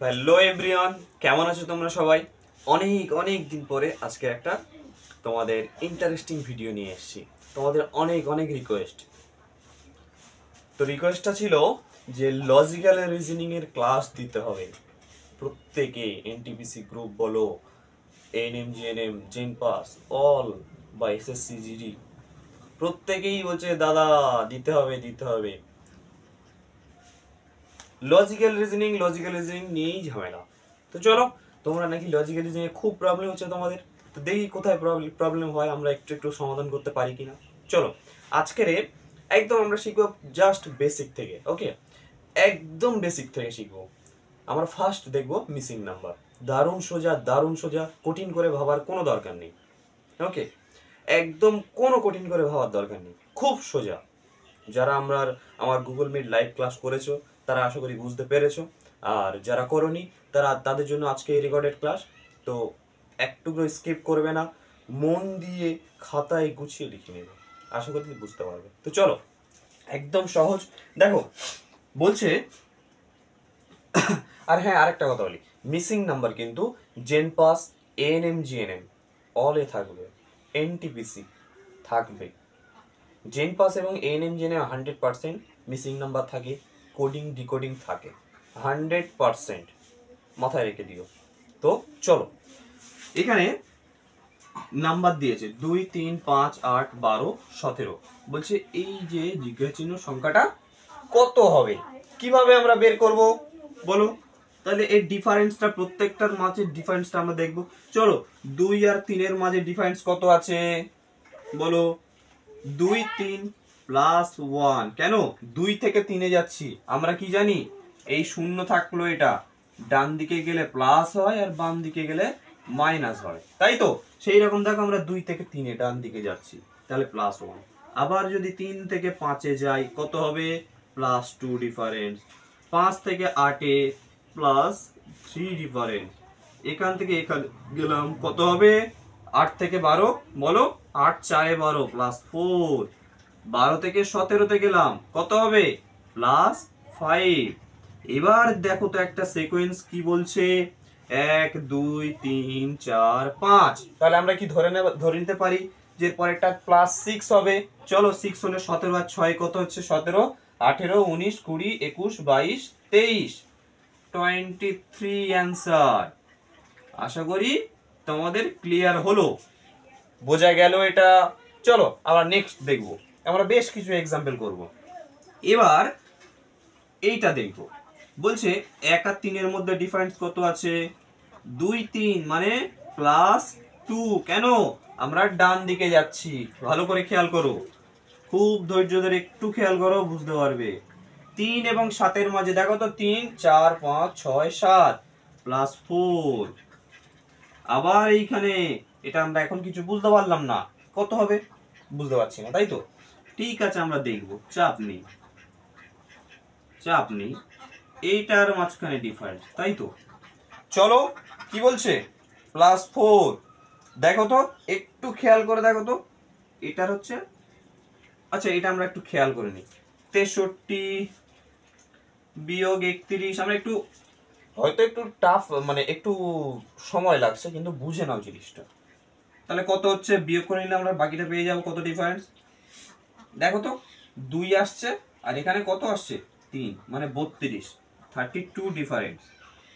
Hello everyone, কেমন আছো তোমরা সবাই? অনেক অনেক দিন পরে আজকে একটা তোমাদের ইন্টারেস্টিং ভিডিও নিয়ে এসেছি। তোমাদের অনেক অনেক রিকোয়েস্ট। তো রিকোয়েস্টটা ছিল যে লজিক্যাল রিজনিং এর ক্লাস দিতে হবে প্রত্যেকে। এনটিপিসি গ্রুপ বলো, এএনএম জিএনএম জেন পাস অল বা এসএসসি জিডি, প্রত্যেকেই বলছে দাদা দিতে হবে দিতে হবে। লজিক্যাল রিজনিং নিয়েই ঝামেলা। তো চলো, তোমরা নাকি লজিক্যাল রিজনিং এ খুব প্রবলেম হচ্ছে তোমাদের, তো দেখি কোথায় প্রবলেম হয়, আমরা একটু একটু সমাধান করতে পারি কিনা। চলো, আজকের একদম আমরা শিখবো জাস্ট বেসিক থেকে। ওকে, একদম বেসিক থেকে শিখবো। আমরা ফার্স্ট দেখবো মিসিং নাম্বার। দারুণ সোজা, কঠিন করে ভাবার কোনো দরকার নেই। ওকে, একদম কোনো কঠিন করে ভাবার দরকার নেই, খুব সোজা। যারা আমার গুগল মিট লাইভ ক্লাস করেছো তারা আশা করি বুঝতে পেরেছো, আর যারা করোনি তাদের জন্য আজকে এই রেকর্ডেড ক্লাস। তো একটুকু স্কিপ করবে না, মন দিয়ে খাতায় গুছিয়ে লিখে নেবে, আশা করি বুঝতে পারবে। তো চলো, একদম সহজ। দেখো বলছে, আর হ্যাঁ আরেকটা কথা বলি, মিসিং নাম্বার কিন্তু জেন পাস, এএনএম জিএনএম অলে থাকবে, এনটিপিসি থাকবে। জেন পাস এবং এএনএম জেনে 100% মিসিং নাম্বার থাকে, কোডিং ডিকোডিং থাকে 100%, মাথায় রেখে দিও। তো চলো, এখানে নাম্বার দিয়েছে 2 3 5 8 12 17। বলছে এই যে জিজ্ঞাসা চিহ্ন সংখ্যাটা কত হবে, কিভাবে আমরা বের করব বলো? তাহলে এর ডিফারেন্সটা, প্রত্যেকটার মাঝে ডিফারেন্সটা আমরা দেখব। চলো, 2 আর 3 এর মাঝে ডিফারেন্স কত আছে বলো? 2 3 প্লাস 1। কেন 2 থেকে 3-এ যাচ্ছি? আমরা কি জানি, এই শূন্য থাকলো, এটা ডান দিকে গেলে প্লাস হয় আর বাম দিকে গেলে মাইনাস হয়, তাই তো? সেই রকম দেখো, আমরা 2 থেকে 3-এ ডান দিকে যাচ্ছি, তাহলে প্লাস 1। আবার যদি 3 থেকে 5-এ যাই, কত হবে? Plus 2 difference. 5 থেকে 8-এ প্লাস 3 ডিফারেন্স। এখান থেকে এখানে গেলাম, কত হবে? 8 থেকে 12 বলো? 8 4 12 প্লাস 4। 12 থেকে 17-তে গেলাম, কত হবে? প্লাস 5। এবার দেখো তো একটা সিকোয়েন্স কি বলছে, 1 2 3 4 5। তাহলে আমরা কি ধরে নিতে পারি যে পরেরটা প্লাস 6 হবে? চলো, 6 হলে 17 আর 6 কত হচ্ছে? 17, 18 19 20 21 22 23, 23 অ্যান্সার। আশা করি তোমাদের ক্লিয়ার হলো, বোঝা গেল এটা। চলো আবার নেক্সট দেখবো, আমরা বেশ কিছু এক্সাম্পল করব। এবার এইটা দেখবো, বলছে 1 আর 3-এর মধ্যে ডিফারেন্স কত আছে? 2 3, মানে প্লাস 2। কেন? আমরা ডান দিকে যাচ্ছি, ভালো করে খেয়াল করো, খুব ধৈর্য ধরে একটু খেয়াল করো, বুঝতে পারবে। 3 এবং 7-এর মাঝে দেখো তো, 3 4 5 6 7 প্লাস 4। আবার এইখানে এটা আমরা এখন কিছু বুঝতে পারলাম না, কত হবে বুঝতে পারছি না, তাই তো? ঠিক আছে, আমরা দেখব, চাপ নেই। এইটার মাঝখানে ডিফারেন্স, তাই তো? চলো, কি বলছে? প্লাস 4। দেখো তো, একটু খেয়াল করে দেখো তো, এটার হচ্ছে, আচ্ছা এটা আমরা একটু খেয়াল করে নিই। 63 বিয়োগ 31, আমরা একটু, হয়তো একটু টাফ, মানে একটু সময় লাগছে, কিন্তু বুঝে নাও জিনিসটা। তাহলে কত হচ্ছে? বিয়োগ করে নিলে আমরা বাকিটা পেয়ে যাবো। কত ডিফারেন্স দেখো তো, 2 আসছে আর এখানে কত আসছে? 3, মানে 32, 32 ডিফারেন্স।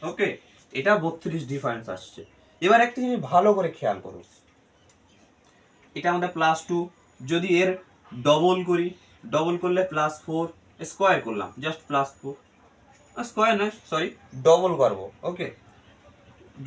ওকে, এটা 32 ডিফারেন্স আসছে। এবার একটা জিনিস ভালো করে খেয়াল করো, এটা আমাদের প্লাস 2, যদি এর ডবল করি, ডবল করলে প্লাস 4, স্কোয়ার করলাম জাস্ট প্লাস 4, স্কোয়ার না সরি, ডবল করবো। ওকে,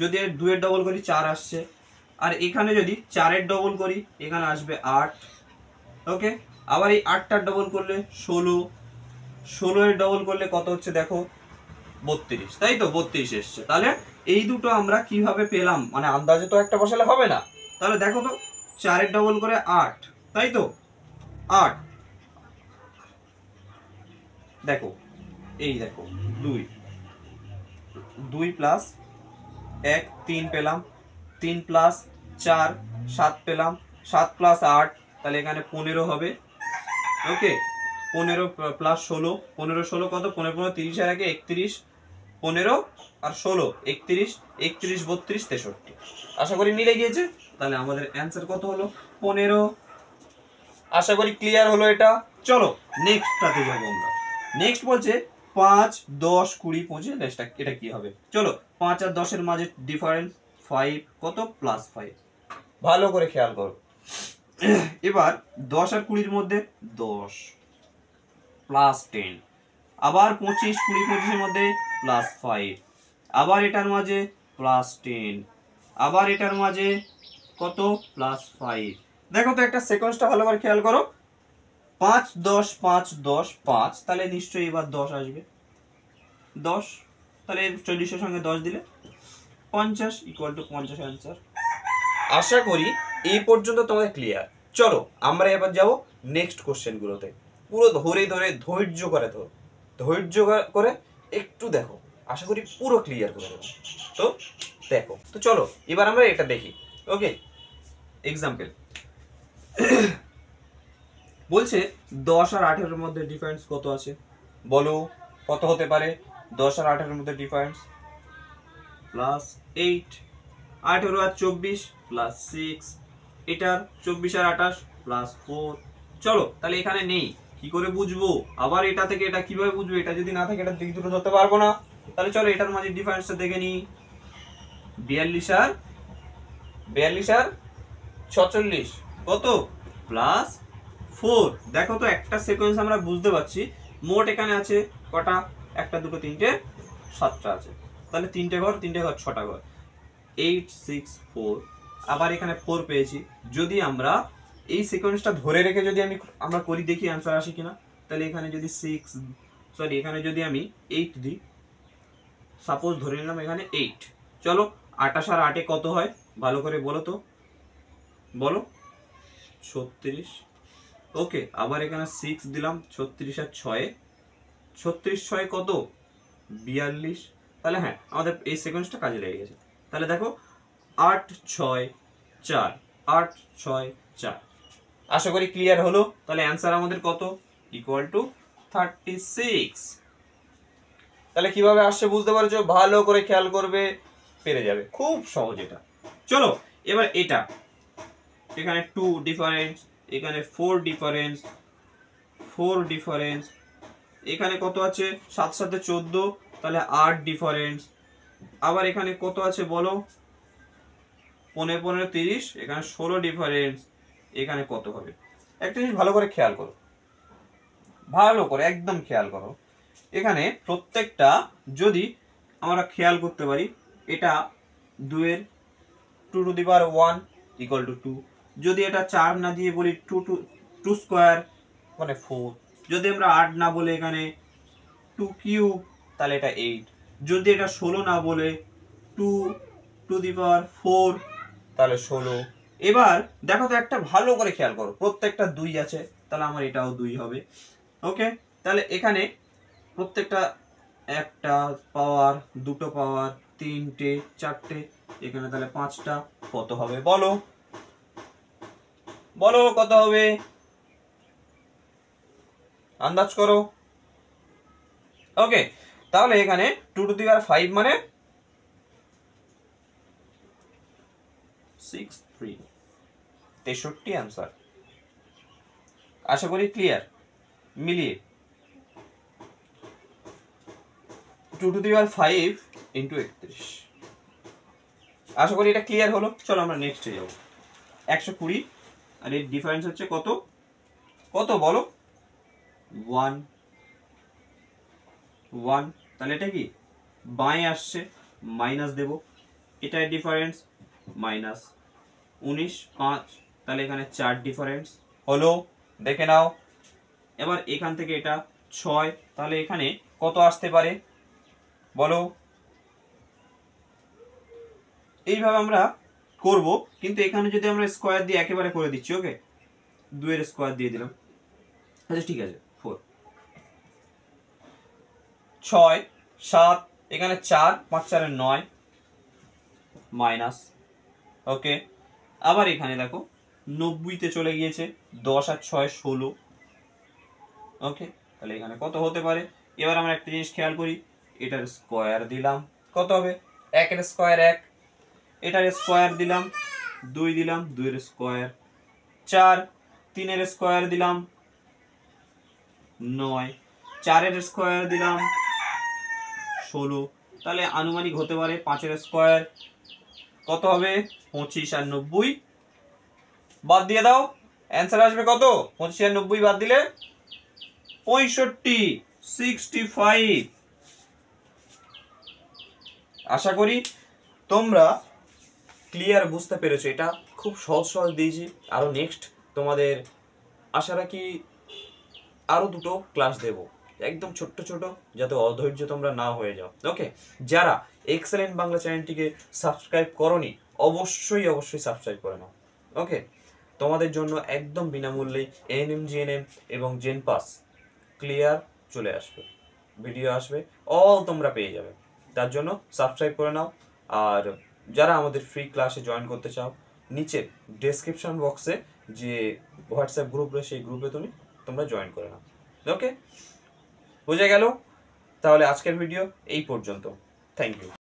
যদি এর 2 এর ডবল করি 4 আসছে, আর এখানে যদি 4-এর ডবল করি এখানে আসবে 8। ওকে, আবার এই 8টার ডবল করলে 16, 16-এর ডবল করলে কত হচ্ছে দেখো? 32, তাই তো? 32 এসছে। তাহলে এই দুটো আমরা কিভাবে পেলাম, মানে আন্দাজে তো একটা বসালে হবে না। তাহলে দেখো তো, 4-এর ডবল করে 8, তাই তো? 8, দেখো এই দেখো 2, 2 প্লাস 1 3 পেলাম, 3 প্লাস 4 7 পেলাম, 7 প্লাস 8, তাহলে এখানে 15 হবে। ওকে, 15 প্লাস 16, 15 16 কত? 15 15 30 এর আগে 31, 15 আর 16, 31, 31, 32, 63। আশা করি মিলে গিয়েছে। তাহলে আমাদের অ্যান্সার কত হলো? 15। আশা করি ক্লিয়ার হলো এটা। চলো নেক্সটটাতে যাবো আমরা। নেক্সট বলছে 5, 10, 20, 25। এটা কি হবে? চলো 5 আর 10 এর মাঝে ডিফারেন্স 5, কত? +5। ভালো করে খেয়াল করো। এবার 10 আর 20 এর মধ্যে 10 +10, আবার 25, 20, 25 এর মধ্যে +5, আবার এটার মাঝে +10, আবার এটার মাঝে কত? +5। দেখো তো একটা সেকোয়েন্সটা ভালো করে খেয়াল করো। 5, 10, 5, 10, 5, তাহলে নিশ্চয়ই এবার 10 আসবে। 10, তাহলে 40 এর সঙ্গে 10 দিলে 50 = 50 অ্যান্সার। আশা করি এই পর্যন্ত তোমাদের ক্লিয়ার। চলো আমরা এবার যাব নেক্সট কোশ্চেন গুলোতে। পুরো ধরে ধরে ধৈর্য করে একটু দেখো, আশা করি পুরো ক্লিয়ার করে দেবো। তো দেখো, তো চলো এবার আমরা এটা দেখি। ওকে, এক্সাম্পল বলছে 10 আর 18 এর মধ্যে ডিফারেন্স কত আছে? বলো কত হতে পারে? 10 আর 18 এর মধ্যে ডিফারেন্স +8, 18 আর 24 +6, এটার 24 আর 28 +4। চলো তাহলে এখানে নেই, কি করে বুঝবো? আবার এটা থেকে এটা কিভাবে বুঝবো? এটা যদি না থাকে এটা দিক দুটো ধরতে পারবো না। তাহলে চলো এটার মাঝে ডিফারেন্সটা দেখে নিই। 42 আর 46 কত? +4। দেখো তো একটা সিকোয়েন্স আমরা বুঝতে পারছি। মোট এখানে আছে কটা? 1, 2, 3, 7টা আছে। তাহলে 3টে ঘর 6টা ঘর। 8, 6, 4, আবার এখানে 4 পেয়েছি। যদি আমরা এই সিকোয়েন্সটা ধরে রেখে যদি আমরা করি, দেখি অ্যান্সার আসে কিনা। তাহলে এখানে যদি এখানে যদি আমি 8 দিই, সাপোজ ধরে নিলাম এখানে 8। চলো 28 আর 8 কত হয়? ভালো করে বলো তো, বলো। 36। ওকে, আবার এখানে 6 দিলাম। 36 আর 6, 36, 6 কত? 42। তাহলে হ্যাঁ, আমাদের এই সিকোয়েন্সটা কাজে লেগে গেছে। তাহলে দেখো 8, 6, 4, 8, 6, 4। আশা করি ক্লিয়ার হলো। তাহলে অ্যান্সার আমাদের কত? = 36। তাহলে কিভাবে আসছে বুঝতে পারছো? ভালো করে খেয়াল করবে, পেরে যাবে। খুব সহজ এটা। চলো এবার এটা, এখানে 2 ডিফারেন্স, এখানে 4 ডিফারেন্স, 4 ডিফারেন্স, এখানে কত আছে? 7 7 14, তাহলে 8 ডিফারেন্স। আবার এখানে কত আছে বলো? 15 15 30, এখানে 16 ডিফারেন্স। এখানে কত হবে? একটা জিনিস ভালো করে খেয়াল করো, ভালো করে একদম খেয়াল করো। এখানে প্রত্যেকটা যদি আমরা খেয়াল করতে পারি, এটা 2 এর 2^1 = 2। যদি এটা 4 না দিয়ে বলি 2 স্কয়ার মানে 4। যদি আমরা 8 না বলে এখানে 2 কিউব, তাহলে এটা 8। যদি এটা 16 না বলে 2^4, তাহলে 16। এবার দেখো তো একটা ভালো করে খেয়াল করো, প্রত্যেকটা 2 আছে, তাহলে আমার এটাও 2 হবে। ওকে, তাহলে এখানে প্রত্যেকটা একটা পাওয়ার, দুটো পাওয়ার, 3টে, 4টে, এখানে তাহলে 5টা। কত হবে বলো? বলো কত হবে? আন্দাজ করো। ওকে, তাহলে এখানে 2^5 মানে 63, 63 অ্যান্সার। আশা করি ক্লিয়ার মিলিয়ে। 2^5 × 31। আশা করি এটা ক্লিয়ার হলো। চলো আমরা নেক্সটে যাব। 120 আর এর ডিফারেন্স হচ্ছে কত? কত বলো? 1 1। তাহলে এটা কি বাঁয়ে আসছে, মাইনাস দেব। এটার ডিফারেন্স -19, 5। তাহলে এখানে 4 ডিফারেন্স হলো, দেখে নাও। এবার এখান থেকে এটা 6, তাহলে এখানে কত আসতে পারে বলো? এইভাবে আমরা করব, কিন্তু এখানে যদি আমরা স্কয়ার দিয়ে একেবারে করে দিচ্ছি। ওকে, 2 এর স্কয়ার দিয়ে দিলাম। আচ্ছা ঠিক আছে, 4, 6, 7, এখানে 4, 5 4 9 মাইনাস। ওকে, আবার এখানে দেখো 90 তে চলে গিয়েছে, 10 আর 6 16। ওকে, তাহলে এখানে কত হতে পারে? এবার আমরা একটা জিনিস খেয়াল করি, এটার স্কয়ার দিলাম, কত হবে 1 এর স্কয়ার 1, এটার স্কয়ার দিলাম 2 দিলাম 2 এর স্কয়ার 4, 3 এর স্কয়ার দিলাম 9, 4 এর স্কয়ার দিলাম 16, তাহলে আনুমানিক হতে পারে 5 এর স্কয়ার কত হবে 25 আর 90 বাদ দিয়ে দাও, অ্যান্সার আসবে কত 25 আর 90 বাদ দিলে 65, 65। আশা করি তোমরা ক্লিয়ার বুঝতে পেরেছো, এটা খুব সহজ সহজ দিয়েছি। আরো নেক্সট তোমাদের আশা রাখি আরো দুটো ক্লাস দেব, একদম ছোট্ট ছোট, যাতে অধৈর্য তোমরা না হয়ে যাও। ওকে, যারা এক্সেলেন্ট বাংলা চ্যানেলটিকে সাবস্ক্রাইব করনি অবশ্যই অবশ্যই সাবস্ক্রাইব করে নাও। ওকে, তোমাদের জন্য একদম বিনামূল্যে এএনএম জিএনএম এবং জেনপাস ক্লিয়ার চলে আসবে, ভিডিও আসবে, অল তোমরা পেয়ে যাবে। তার জন্য সাবস্ক্রাইব করে নাও। আর যারা আমাদের ফ্রি ক্লাসে জয়েন করতে চাও, নিচে ডেসক্রিপশন বক্সে যে হোয়াটসঅ্যাপ গ্রুপ রয়েছে সেই গ্রুপে তোমরা জয়েন করে নাও। ওকে, বোঝা গেল? তাহলে আজকের ভিডিও এই পর্যন্ত। Thank you.